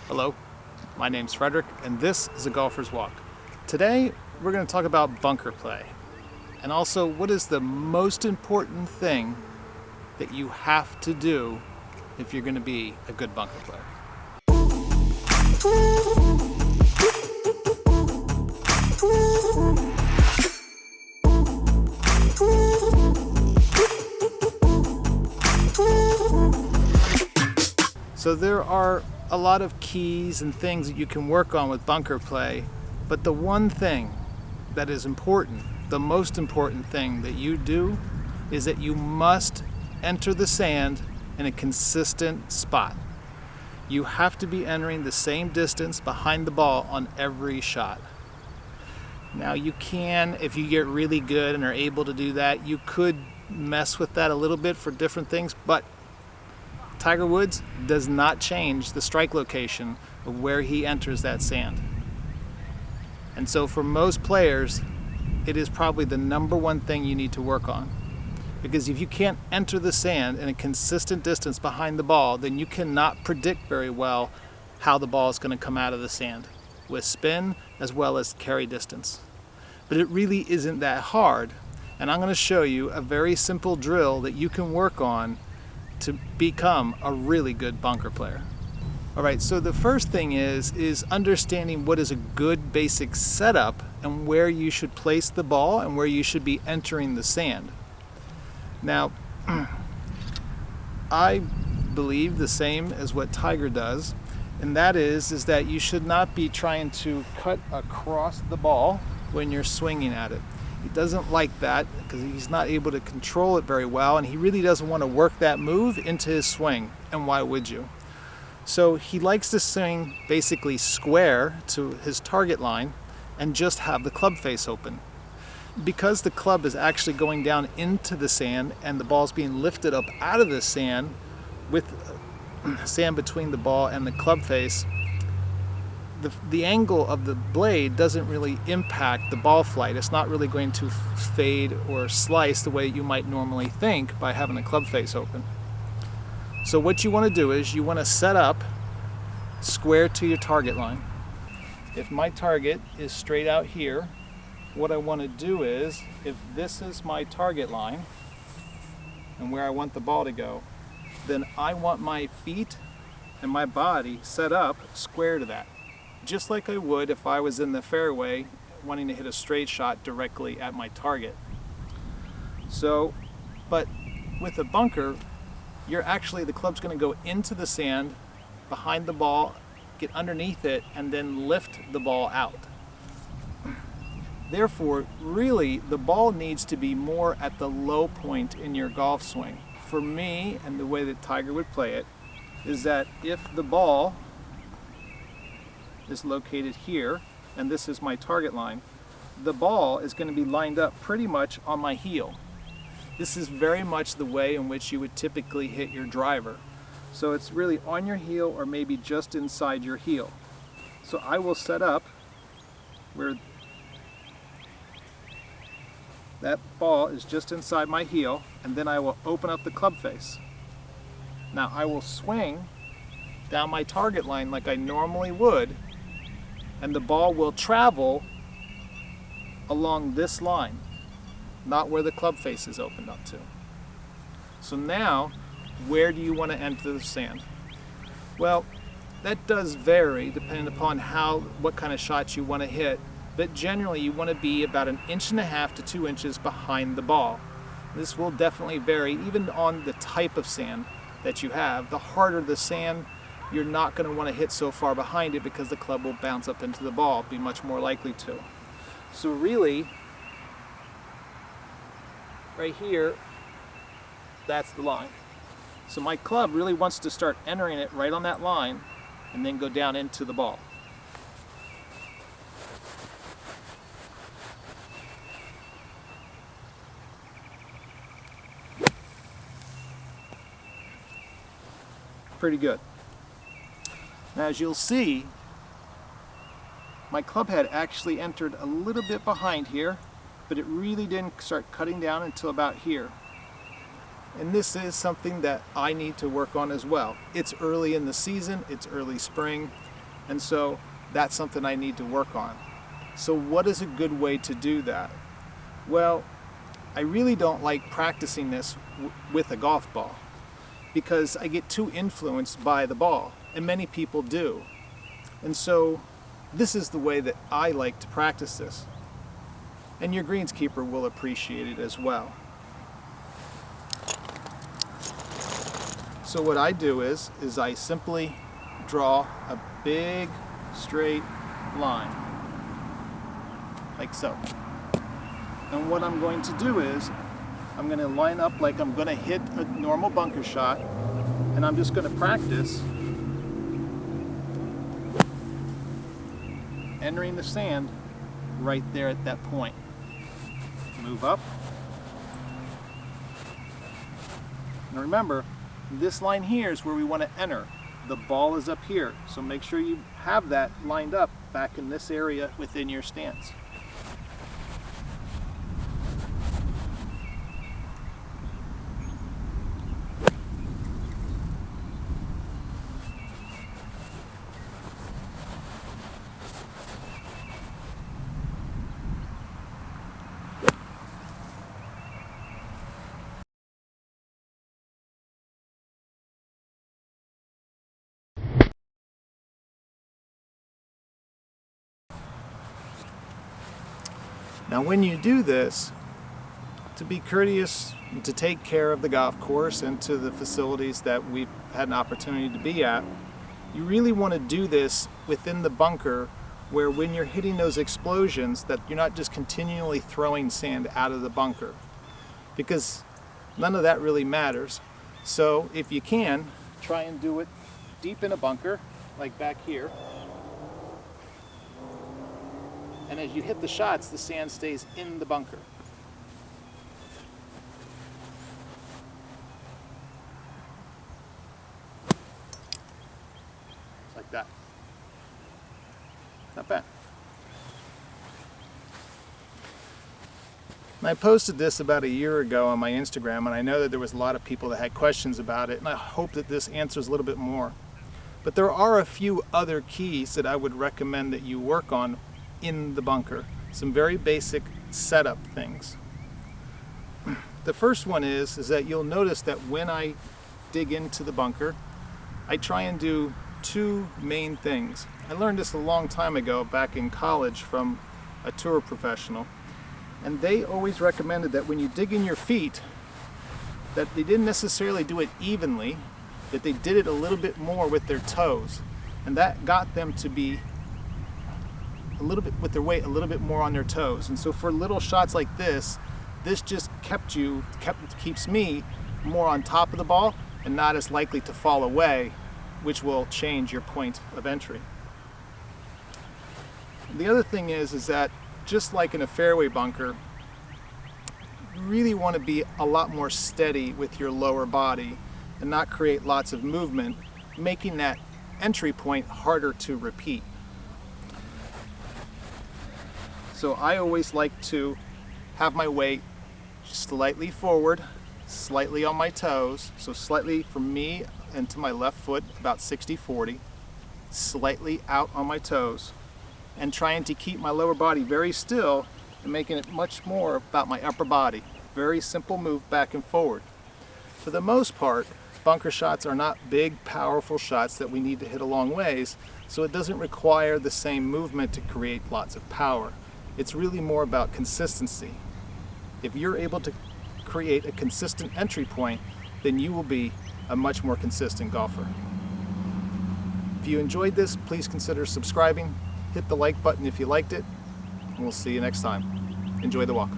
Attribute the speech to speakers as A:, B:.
A: Hello, my name's Fredrick, and this is A Golfer's Walk. Today, we're going to talk about bunker play, and also what is the most important thing that you have to do if you're going to be a good bunker player. So there are a lot of keys and things that you can work on with bunker play, but the one thing that is important, the most important thing that you do, is that you must enter the sand in a consistent spot. You have to be entering the same distance behind the ball on every shot. Now you can, if you get really good and are able to do that, you could mess with that a little bit for different things, but Tiger Woods does not change the strike location of where he enters that sand. And so for most players, it is probably the number one thing you need to work on. Because if you can't enter the sand in a consistent distance behind the ball, then you cannot predict very well how the ball is going to come out of the sand, with spin as well as carry distance. But it really isn't that hard, and I'm going to show you a very simple drill that you can work on to become a really good bunker player. All right, so the first thing is understanding what is a good basic setup and where you should place the ball and where you should be entering the sand. Now, I believe the same as what Tiger does, and that is that you should not be trying to cut across the ball when you're swinging at it. He doesn't like that because he's not able to control it very well, and he really doesn't want to work that move into his swing, and why would you? So he likes to swing basically square to his target line and just have the club face open. Because the club is actually going down into the sand and the ball's being lifted up out of the sand with sand between the ball and the club face, the angle of the blade doesn't really impact the ball flight. It's not really going to fade or slice the way you might normally think by having the club face open. So what you want to do is you want to set up square to your target line. If my target is straight out here, what I want to do is, if this is my target line and where I want the ball to go, then I want my feet and my body set up square to that. Just like I would if I was in the fairway wanting to hit a straight shot directly at my target. So, but with a bunker, the club's going to go into the sand behind the ball, get underneath it, and then lift the ball out. Therefore, really, the ball needs to be more at the low point in your golf swing. For me, and the way that Tiger would play it, is that if the ball is located here, and this is my target line, the ball is going to be lined up pretty much on my heel. This is very much the way in which you would typically hit your driver. So it's really on your heel or maybe just inside your heel. So I will set up where that ball is just inside my heel, and then I will open up the club face. Now I will swing down my target line like I normally would, and the ball will travel along this line, not where the club face is opened up to. So now, where do you want to enter the sand? Well, that does vary depending upon what kind of shots you want to hit, but generally you want to be about 1.5 inches to 2 inches behind the ball. This will definitely vary even on the type of sand that you have. The harder the sand, you're not going to want to hit so far behind it because the club will bounce up into the ball, be much more likely to. So really, right here, that's the line. So my club really wants to start entering it right on that line and then go down into the ball. Pretty good. Now, as you'll see, my club head actually entered a little bit behind here, but it really didn't start cutting down until about here. And this is something that I need to work on as well. It's early in the season, it's early spring, And so that's something I need to work on. So what is a good way to do that? Well, I really don't like practicing this with a golf ball because I get too influenced by the ball, and many people do. And so this is the way that I like to practice this. And your greenskeeper will appreciate it as well. So what I do is I simply draw a big straight line, like so. And what I'm going to do is I'm going to line up like I'm going to hit a normal bunker shot, and I'm just going to practice entering the sand right there at that point. Move up. And remember, this line here is where we want to enter. The ball is up here, so make sure you have that lined up back in this area within your stance. Now when you do this, to be courteous, to take care of the golf course and to the facilities that we've had an opportunity to be at, you really want to do this within the bunker where when you're hitting those explosions that you're not just continually throwing sand out of the bunker, because none of that really matters. So if you can, try and do it deep in a bunker, like back here. And as you hit the shots, the sand stays in the bunker. Just like that. Not bad. And I posted this about a year ago on my Instagram, and I know that there was a lot of people that had questions about it, and I hope that this answers a little bit more. But there are a few other keys that I would recommend that you work on in the bunker. Some very basic setup things. The first one is that you'll notice that when I dig into the bunker, I try and do two main things. I learned this a long time ago back in college from a tour professional, and they always recommended that when you dig in your feet, that they didn't necessarily do it evenly, that they did it a little bit more with their toes, and that got them to be a little bit with their weight a little bit more on their toes. And so for little shots like this just keeps me more on top of the ball and not as likely to fall away, which will change your point of entry. The other thing is that just like in a fairway bunker, you really want to be a lot more steady with your lower body and not create lots of movement, making that entry point harder to repeat. So I always like to have my weight slightly forward, slightly on my toes, so slightly from me and to my left foot, about 60-40, slightly out on my toes, and trying to keep my lower body very still and making it much more about my upper body. Very simple move back and forward. For the most part, bunker shots are not big, powerful shots that we need to hit a long ways, so it doesn't require the same movement to create lots of power. It's really more about consistency. If you're able to create a consistent entry point, then you will be a much more consistent golfer. If you enjoyed this, please consider subscribing. Hit the like button if you liked it, and we'll see you next time. Enjoy the walk.